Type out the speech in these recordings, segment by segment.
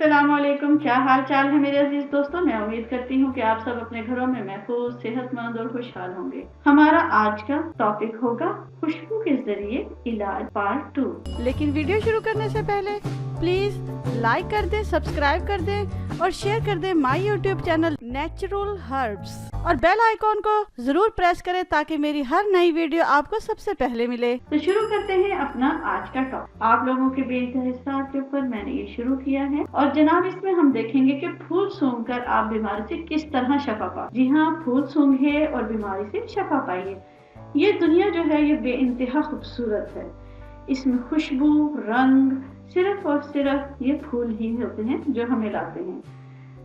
अस्सलाम वालेकुम। क्या हाल चाल है मेरे अजीज दोस्तों। मैं उम्मीद करती हूँ कि आप सब अपने घरों में महफूज, सेहतमंद और खुशहाल होंगे। हमारा आज का टॉपिक होगा खुशबू के जरिए इलाज पार्ट 2। लेकिन वीडियो शुरू करने से पहले प्लीज लाइक कर दें, सब्सक्राइब कर दें और शेयर कर दें my YouTube channel natural herbs और बेल आइकॉन को जरूर प्रेस करें ताकि मेरी हर नई वीडियो आपको सबसे पहले मिले। तो शुरू करते हैं अपना आज का टॉपिक। आप लोगों के बेइंतहा के ऊपर मैंने ये शुरू किया है और जनाब इसमें हम देखेंगे कि फूल सूंघकर आप बीमारी से किस तरह शफा पाए। जी हाँ, फूल सूंघिए और बीमारी से शफा पाइए। ये दुनिया जो है ये बेइंतहा खूबसूरत है। इसमें खुशबू, रंग सिर्फ और सिर्फ ये फूल ही होते हैं जो हमें लाते हैं,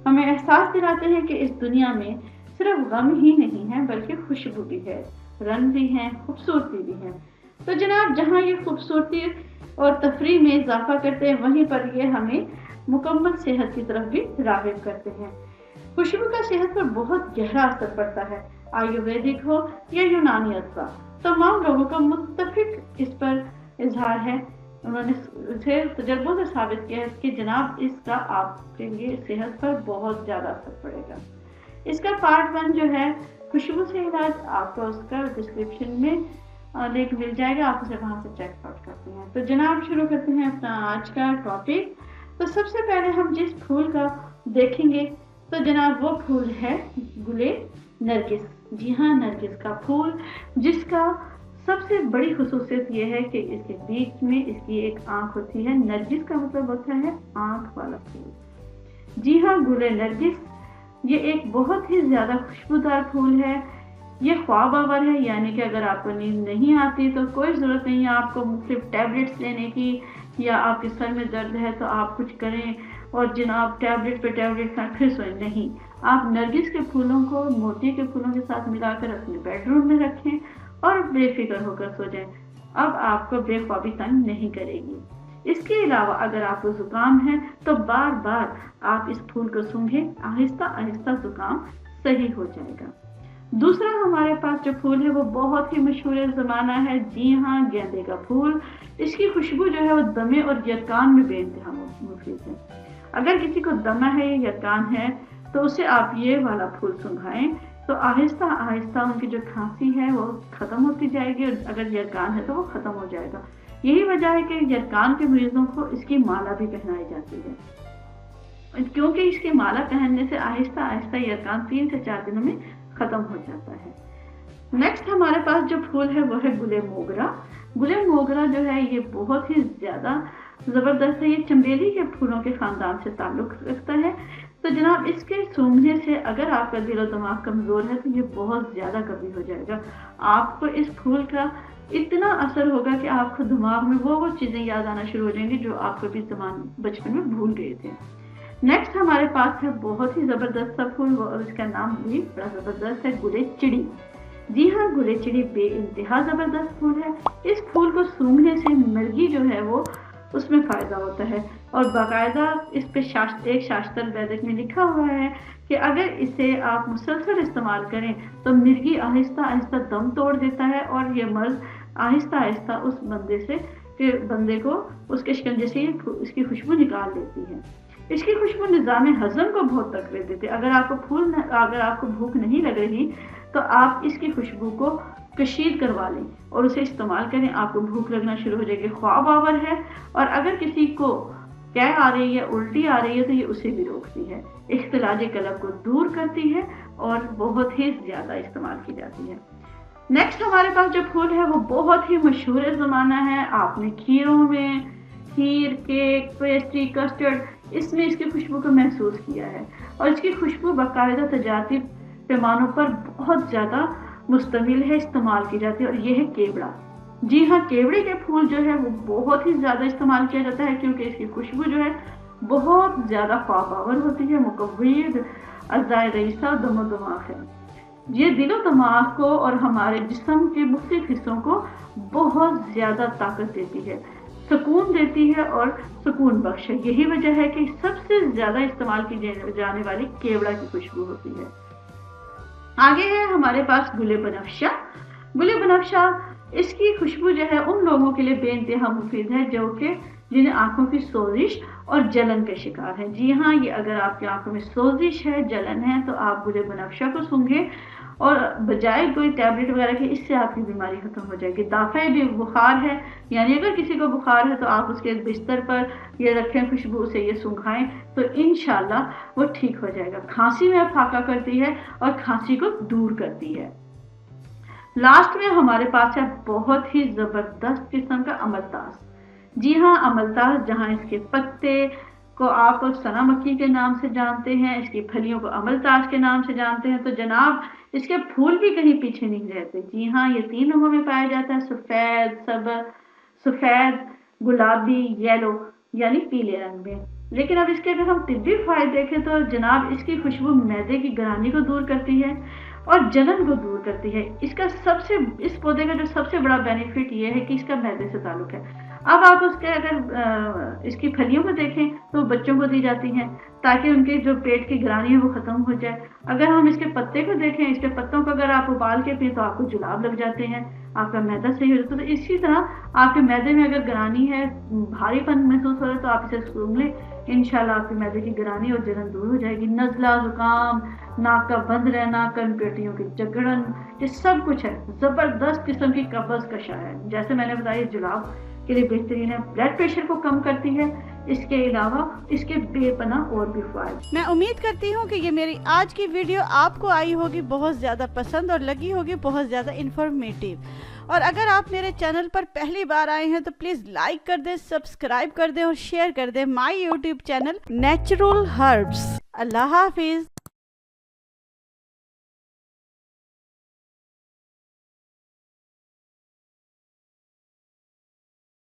हमें एहसास दिलाते हैं कि इस दुनिया में सिर्फ गम ही नहीं है बल्कि खुशबू भी है, रंग भी है, खूबसूरती भी है। तो जनाब जहाँ ये खूबसूरती और तफरीह में इजाफा करते हैं वहीं पर ये हमें मुकम्मल सेहत की तरफ भी राग़िब करते हैं। खुशबू का सेहत पर बहुत गहरा असर पड़ता है। आयुर्वेदिक हो या यूनानी अज़्ज़ा, तमाम लोगों का मुत्तफिक इस पर इजहार है। उन्होंने इसे तजर्बों से साबित किया है कि जनाब इसका आपके लिए सेहत पर बहुत ज़्यादा असर पड़ेगा। इसका पार्ट 1 जो है खुशबू से इलाज, आपको उसका डिस्क्रिप्शन में लिंक मिल जाएगा, आप उसे वहाँ से चेकआउट करते हैं। तो जनाब शुरू करते हैं अपना आज का टॉपिक। तो सबसे पहले हम जिस फूल का देखेंगे तो जनाब वो फूल है गुले नरगिस। जी हाँ, नरगिस का फूल, जिसका सबसे बड़ी खुसूसियत ये है कि इसके बीच में इसकी एक आंख होती है। नरगिस का मतलब होता है आंख वाला फूल। जी हाँ, गुले नरगिस ये एक बहुत ही ज़्यादा खुशबूदार फूल है। ये ख्वाब आवर है, यानी कि अगर आपको नींद नहीं आती तो कोई ज़रूरत नहीं है आपको मुख्तलिफ टैबलेट्स लेने की, या आपके सर में दर्द है तो आप कुछ करें और जनाब टैबलेट पे टैबलेट खाएं फिर सोएं। नहीं, आप नरगिस के फूलों को मोती के फूलों के साथ मिलाकर अपने बेडरूम में रखें और बेफिक्र होकर सो जाएं। अब आपको बेख्वाबी तंग नहीं करेगी। इसके अलावा अगर आपको जुकाम है तो बार बार आप इस फूल को सूंघें, आहिस्ता आहिस्ता जुकाम सही हो जाएगा। दूसरा हमारे पास जो फूल है वो बहुत ही मशहूर ज़माना है। जी हाँ, गेंदे का फूल। इसकी खुशबू जो है वो दमे और यरकान में बेइंतहा मुफीद है। अगर किसी को दमा है या यरकान है तो उसे आप ये वाला फूल सूंघाएं तो आहिस्ता आहिस्ता उनकी जो खांसी है वो ख़त्म होती जाएगी और अगर यरकान है तो वो ख़त्म हो जाएगा। यही वजह है कि यरकान के मरीजों को इसकी माला भी पहनाई जाती है, क्योंकि इसकी माला पहनने से आहिस्ता आहिस्ता यरकान 3 से 4 दिनों में ख़त्म हो जाता है। नेक्स्ट हमारे पास जो फूल है वो है गुले मोगरा। गुले मोगरा जो है ये बहुत ही ज़्यादा ज़बरदस्त है। ये चमेली के फूलों के ख़ानदान से ताल्लुक़ रखता है। तो जनाब इसके सूंघने से अगर आपका दिल और दिमाग कमज़ोर है तो ये बहुत ज़्यादा कभी हो जाएगा। आपको इस फूल का इतना असर होगा कि आपको दिमाग में वो चीज़ें याद आना शुरू हो जाएंगी जो आप कभी बचपन में भूल गए थे। नेक्स्ट हमारे पास है बहुत ही ज़बरदस्त सा फूल और इसका नाम भी बड़ा ज़बरदस्त है, गुले चिड़ी। जी हाँ, गुले चिड़ी बेइंतहा ज़बरदस्त फूल है। इस फूल को सूंघने से मिर्गी जो है वो उसमें फ़ायदा होता है और बाकायदा इस पे एक शास्त्र वैदिक में लिखा हुआ है कि अगर इसे आप मुसलसल इस्तेमाल करें तो मिर्गी आहिस्ता आहिस्ता दम तोड़ देता है और ये मर्ज आहिस्ता आहिस्ता उस बंदे को उसके शिकंजे से इसकी खुशबू निकाल देती है। इसकी खुशबू निज़ाम हज़म को बहुत तकलीफ देती है। अगर आपको भूख नहीं लग रही तो आप इसकी खुशबू को कशीद करवा लें और उसे इस्तेमाल करें, आपको भूख लगना शुरू हो जाएगी। ख्वाब आवर है और अगर किसी को कै आ रही है, उल्टी आ रही है तो ये उसे भी रोकती है, इख्तिलाज कलब को दूर करती है और बहुत ही ज़्यादा इस्तेमाल की जाती है। नेक्स्ट हमारे पास जो फूल है वो बहुत ही मशहूर ज़माना है। आपने खीरों में खीर, केक, पेस्ट्री, कस्टर्ड इसमें इसकी खुशबू को महसूस किया है और इसकी खुशबू बाकायदा तजारती पैमानों पर बहुत ज़्यादा मुस्तमिल है, इस्तेमाल की जाती है और ये है केवड़ा। जी हाँ, केवड़े के फूल जो है वो बहुत ही ज़्यादा इस्तेमाल किया जाता है क्योंकि इसकी खुशबू जो है बहुत ज़्यादा ख्वाबावर होती है, मुकव्विर, अज़ाए रईसा, दमो दिमाग है। ये दिलो दिमाग को और हमारे जिस्म के मुख्तलिफ हिस्सों को बहुत ज़्यादा ताकत देती है, सुकून देती है और सुकून बख्श है। यही वजह है कि सबसे ज़्यादा इस्तेमाल की जाने वाली केवड़ा की खुशबू होती है। आगे है हमारे पास गुले बनफशा। गुले बनफशा इसकी खुशबू जो है उन लोगों के लिए बेइंतहा मुफीद है जो कि जिन्हें आंखों की सोजिश और जलन के शिकार हैं। जी हाँ, ये अगर आपकी आंखों में सोजिश है, जलन है, तो आप गुल बनफशा को सूंघें और बजाय कोई टैबलेट वगैरह के, इससे आपकी बीमारी खत्म हो जाएगी। दाफे भी बुखार है, यानी अगर किसी को बुखार है तो आप उसके बिस्तर पर ये रखें, खुशबू से ये सूंघाएं तो इंशाल्लाह वो ठीक हो जाएगा। खांसी में फाका करती है और खांसी को दूर करती है। लास्ट में हमारे पास है बहुत ही जबरदस्त किस्म का अमलतास। जी हाँ, अमलतास, जहाँ इसके पत्ते को आप सना मक्खी के नाम से जानते हैं, इसकी फलियों को अमलतास के नाम से जानते हैं, तो जनाब इसके फूल भी कहीं पीछे नहीं रहते। जी हाँ, ये 3 रंगों में पाया जाता है, सफेद, गुलाबी, येलो, यानी पीले रंग में। लेकिन अब इसके अगर हम तिब्बी फायदे देखें तो जनाब इसकी खुशबू मैदे की गरानी को दूर करती है और जलन को दूर करती है। इस पौधे का जो सबसे बड़ा बेनिफिट ये है कि इसका मैदे से ताल्लुक है। अब आप उसके अगर इसकी फलियों को देखें तो बच्चों को दी जाती हैं ताकि उनके जो पेट की गरानी है वो खत्म हो जाए। अगर हम इसके पत्ते को देखें, इसके पत्तों को अगर आप उबाल के पिए तो आपको जुलाब लग जाते हैं, आपका मैदा सही हो जाता है। तो इसी तरह आपके मैदे में अगर गरानी है, भारीपन महसूस हो रहा है, तो आप इसे सूंघ लें, इंशाल्लाह आपके मैदे की गरानी और जलन दूर हो जाएगी। नज़ला, जुकाम, नाक का बंद रहना, कनपेटियों की जकड़न, ये सब कुछ है। जबरदस्त किस्म की कब्ज कशा है। जैसे मैंने बताया, जुलाब के लिए बेहतरीन है, ब्लड प्रेशर को कम करती है। इसके अलावा इसके बेपनाह और भी फायदे। मैं उम्मीद करती हूँ कि ये मेरी आज की वीडियो आपको आई होगी बहुत ज़्यादा पसंद और लगी होगी बहुत ज़्यादा इन्फॉर्मेटिव। और अगर आप मेरे चैनल पर पहली बार आए हैं तो प्लीज़ लाइक कर दें, सब्सक्राइब कर दें और शेयर कर दें my YouTube channel natural herbs. अल्लाह हाफिज़।